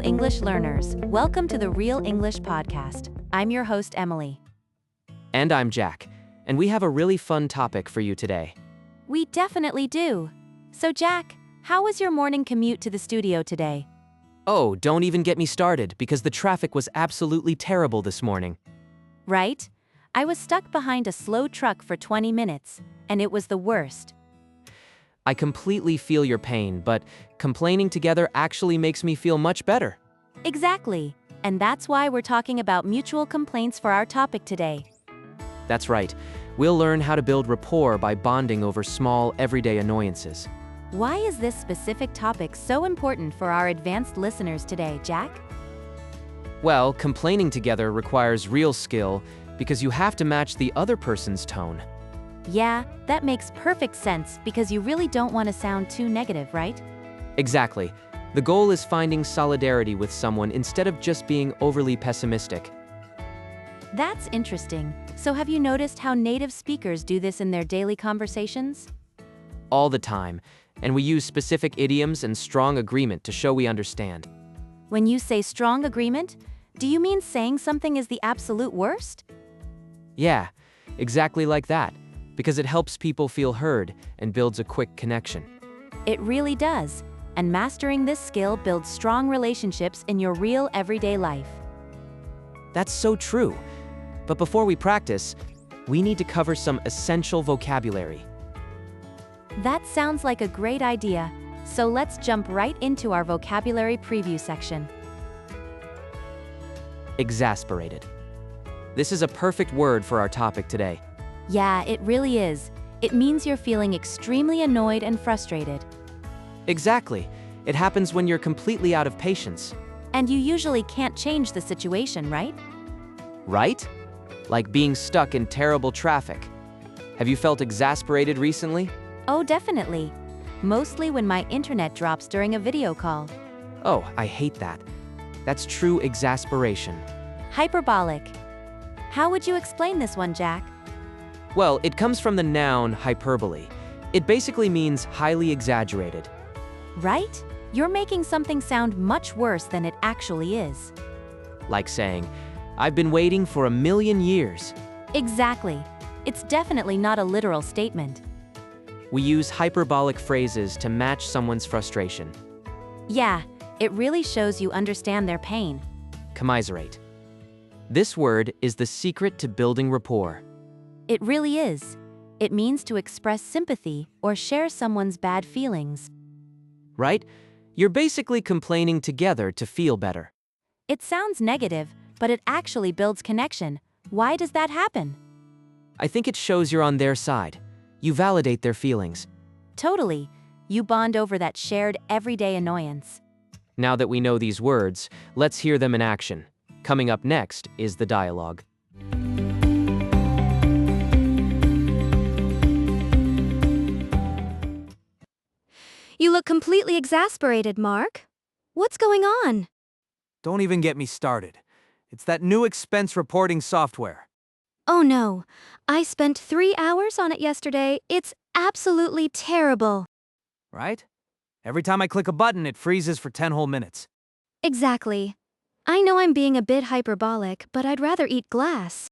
English learners. Welcome to the Real English Podcast. I'm your host, Emily. And I'm Jack, and we have a really fun topic for you today. We definitely do. So Jack, how was your morning commute to the studio today? Oh, don't even get me started because the traffic was absolutely terrible this morning. Right? I was stuck behind a slow truck for 20 minutes, and it was the worst. I completely feel your pain, but complaining together actually makes me feel much better. Exactly. And that's why we're talking about mutual complaints for our topic today. That's right. We'll learn how to build rapport by bonding over small, everyday annoyances. Why is this specific topic so important for our advanced listeners today, Jack? Well, complaining together requires real skill because you have to match the other person's tone. Yeah, that makes perfect sense because you really don't want to sound too negative, right? Exactly. The goal is finding solidarity with someone instead of just being overly pessimistic. That's interesting. So have you noticed how native speakers do this in their daily conversations? All the time, and we use specific idioms and strong agreement to show we understand. When you say strong agreement, do you mean saying something is the absolute worst? Yeah, exactly like that, because it helps people feel heard and builds a quick connection. It really does. And mastering this skill builds strong relationships in your real everyday life. That's so true. But before we practice, we need to cover some essential vocabulary. That sounds like a great idea. So let's jump right into our vocabulary preview section. Exasperated. This is a perfect word for our topic today. Yeah, it really is. It means you're feeling extremely annoyed and frustrated. Exactly. It happens when you're completely out of patience. And you usually can't change the situation, right? Right? Like being stuck in terrible traffic. Have you felt exasperated recently? Oh, definitely. Mostly when my internet drops during a video call. Oh, I hate that. That's true exasperation. Hyperbolic. How would you explain this one, Jack? Well, it comes from the noun hyperbole. It basically means highly exaggerated. Right? You're making something sound much worse than it actually is. Like saying, I've been waiting for 1,000,000 years. Exactly. It's definitely not a literal statement. We use hyperbolic phrases to match someone's frustration. Yeah, it really shows you understand their pain. Commiserate. This word is the secret to building rapport. It really is. It means to express sympathy or share someone's bad feelings. Right? You're basically complaining together to feel better. It sounds negative, but it actually builds connection. Why does that happen? I think it shows you're on their side. You validate their feelings. Totally. You bond over that shared everyday annoyance. Now that we know these words, let's hear them in action. Coming up next is the dialogue. You look completely exasperated, Mark. What's going on? Don't even get me started. It's that new expense reporting software. Oh no, I spent 3 hours on it yesterday. It's absolutely terrible. Right? Every time I click a button, it freezes for 10 whole minutes. Exactly. I know I'm being a bit hyperbolic, but I'd rather eat glass.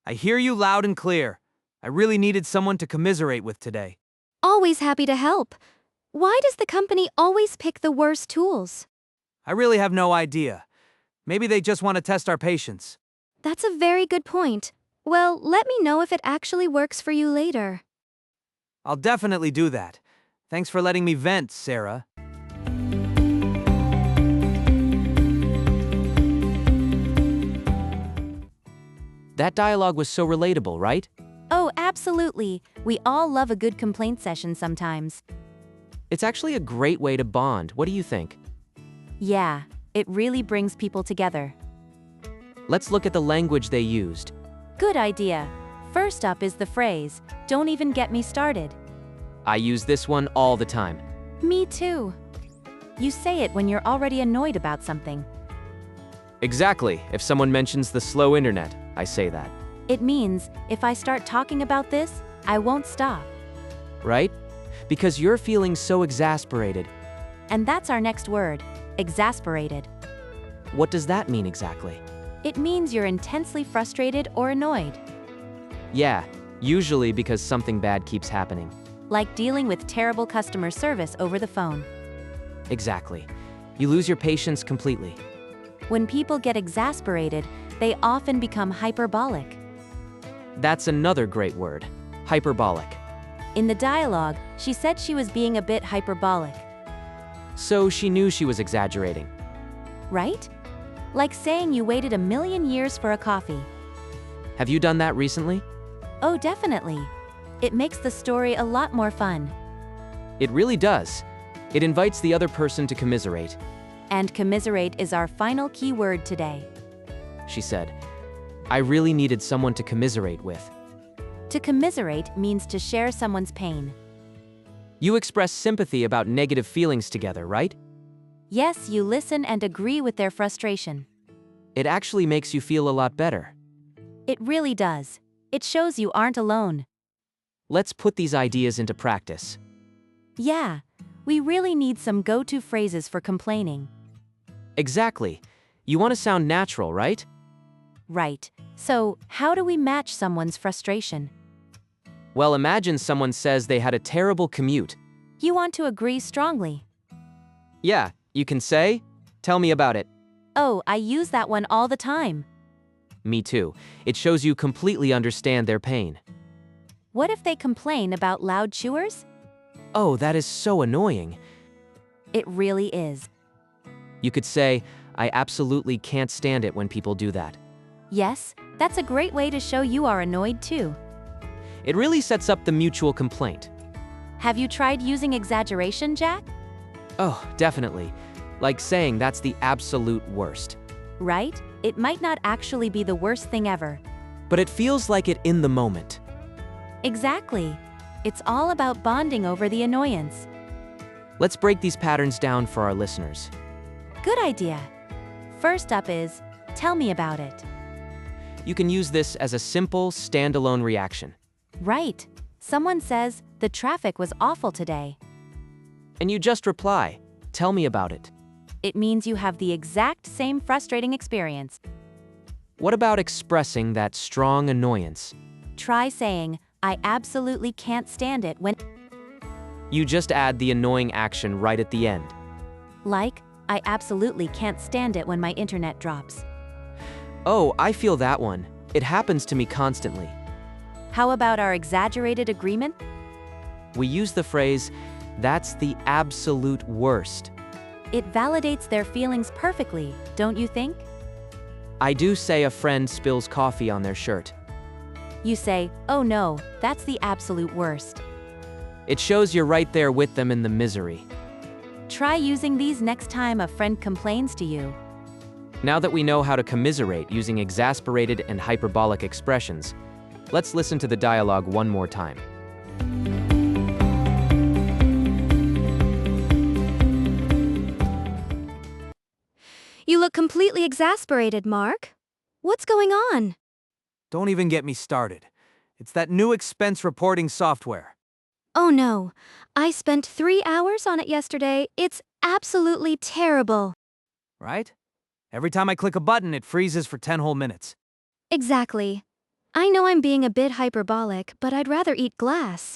I hear you loud and clear. I really needed someone to commiserate with today. Always happy to help. Why does the company always pick the worst tools? I really have no idea. Maybe they just want to test our patience. That's a very good point. Well, let me know if it actually works for you later. I'll definitely do that. Thanks for letting me vent, Sarah. That dialogue was so relatable, right? Oh, absolutely. We all love a good complaint session sometimes. It's actually a great way to bond. What do you think? Yeah, it really brings people together. Let's look at the language they used. Good idea. First up is the phrase, "Don't even get me started." I use this one all the time. Me too. You say it when you're already annoyed about something. Exactly. If someone mentions the slow internet, I say that. It means, if I start talking about this, I won't stop. Right? Because you're feeling so exasperated. And that's our next word, exasperated. What does that mean exactly? It means you're intensely frustrated or annoyed, Yeah, usually because something bad keeps happening. like dealing with terrible customer service over the phone. Exactly. You lose your patience completely. When people get exasperated, they often become hyperbolic. That's another great word. Hyperbolic. In the dialogue, she said she was being a bit hyperbolic, So she knew she was exaggerating. right? Like saying you waited a million years for a coffee. Have you done that recently? Oh, definitely. It makes the story a lot more fun. It really does. It invites the other person to commiserate. And commiserate is our final key word today. She said, I really needed someone to commiserate with. To commiserate means to share someone's pain. You express sympathy about negative feelings together, right? Yes, you listen and agree with their frustration. It actually makes you feel a lot better. It really does. It shows you aren't alone. Let's put these ideas into practice. Yeah, we really need some go-to phrases for complaining. Exactly. You want to sound natural, right? Right. So, how do we match someone's frustration? Well, imagine someone says they had a terrible commute. You want to agree strongly. Yeah, you can say, tell me about it. Oh, I use that one all the time. Me too. It shows you completely understand their pain. What if they complain about loud chewers? Oh, that is so annoying. It really is. You could say, I absolutely can't stand it when people do that. Yes, that's a great way to show you are annoyed too. It really sets up the mutual complaint. Have you tried using exaggeration, Jack? Oh, definitely. Like saying that's the absolute worst. Right? It might not actually be the worst thing ever. But it feels like it in the moment. Exactly. It's all about bonding over the annoyance. Let's break these patterns down for our listeners. Good idea. First up is, tell me about it. You can use this as a simple, standalone reaction. Right. Someone says, the traffic was awful today. And you just reply, tell me about it. It means you have the exact same frustrating experience. What about expressing that strong annoyance? Try saying, I absolutely can't stand it when, You just add the annoying action right at the end. like, I absolutely can't stand it when my internet drops. Oh, I feel that one. It happens to me constantly. How about our exaggerated agreement? We use the phrase, that's the absolute worst. It validates their feelings perfectly, don't you think? I do say a friend spills coffee on their shirt. You say, oh no, that's the absolute worst. It shows you're right there with them in the misery. Try using these next time a friend complains to you. Now that we know how to commiserate using exasperated and hyperbolic expressions, let's listen to the dialogue one more time. You look completely exasperated, Mark. What's going on? Don't even get me started. It's that new expense reporting software. Oh no, I spent 3 hours on it yesterday. It's absolutely terrible. Right? Every time I click a button, it freezes for 10 whole minutes. Exactly. I know I'm being a bit hyperbolic, but I'd rather eat glass.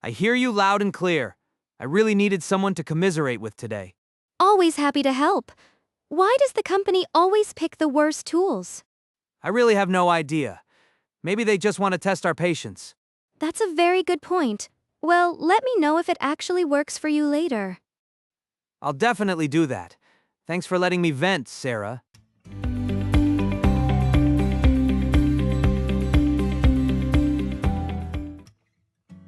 I hear you loud and clear. I really needed someone to commiserate with today. Always happy to help. Why does the company always pick the worst tools? I really have no idea. Maybe they just want to test our patience. That's a very good point. Well, let me know if it actually works for you later. I'll definitely do that. Thanks for letting me vent, Sarah.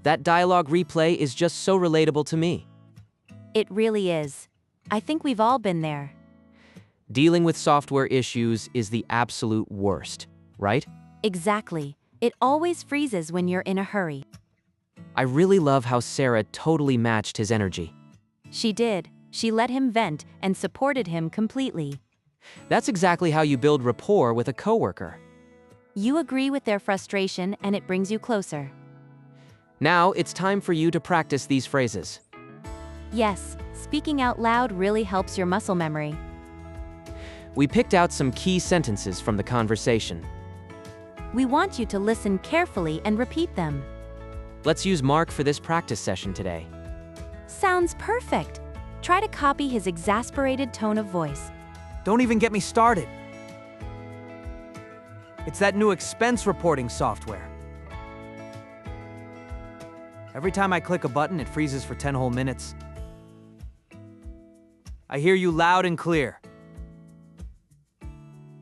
That dialogue replay is just so relatable to me. It really is. I think we've all been there. Dealing with software issues is the absolute worst, right? Exactly. It always freezes when you're in a hurry. I really love how Sarah totally matched his energy. She did. She let him vent and supported him completely. That's exactly how you build rapport with a coworker. You agree with their frustration and it brings you closer. Now it's time for you to practice these phrases. Yes, speaking out loud really helps your muscle memory. We picked out some key sentences from the conversation. We want you to listen carefully and repeat them. Let's use Mark for this practice session today. Sounds perfect. Try to copy his exasperated tone of voice. Don't even get me started. It's that new expense reporting software. Every time I click a button, it freezes for 10 whole minutes. I hear you loud and clear.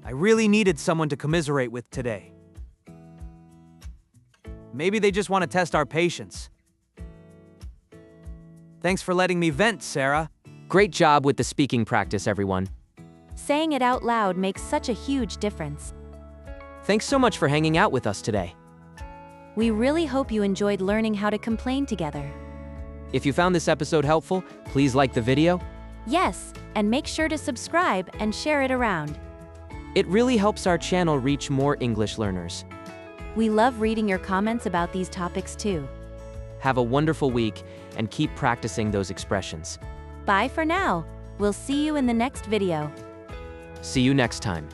I really needed someone to commiserate with today. Maybe they just want to test our patience. Thanks for letting me vent, Sarah. Great job with the speaking practice, everyone. Saying it out loud makes such a huge difference. Thanks so much for hanging out with us today. We really hope you enjoyed learning how to complain together. If you found this episode helpful, please like the video. Yes, and make sure to subscribe and share it around. It really helps our channel reach more English learners. We love reading your comments about these topics too. Have a wonderful week and keep practicing those expressions. Bye for now. We'll see you in the next video. See you next time.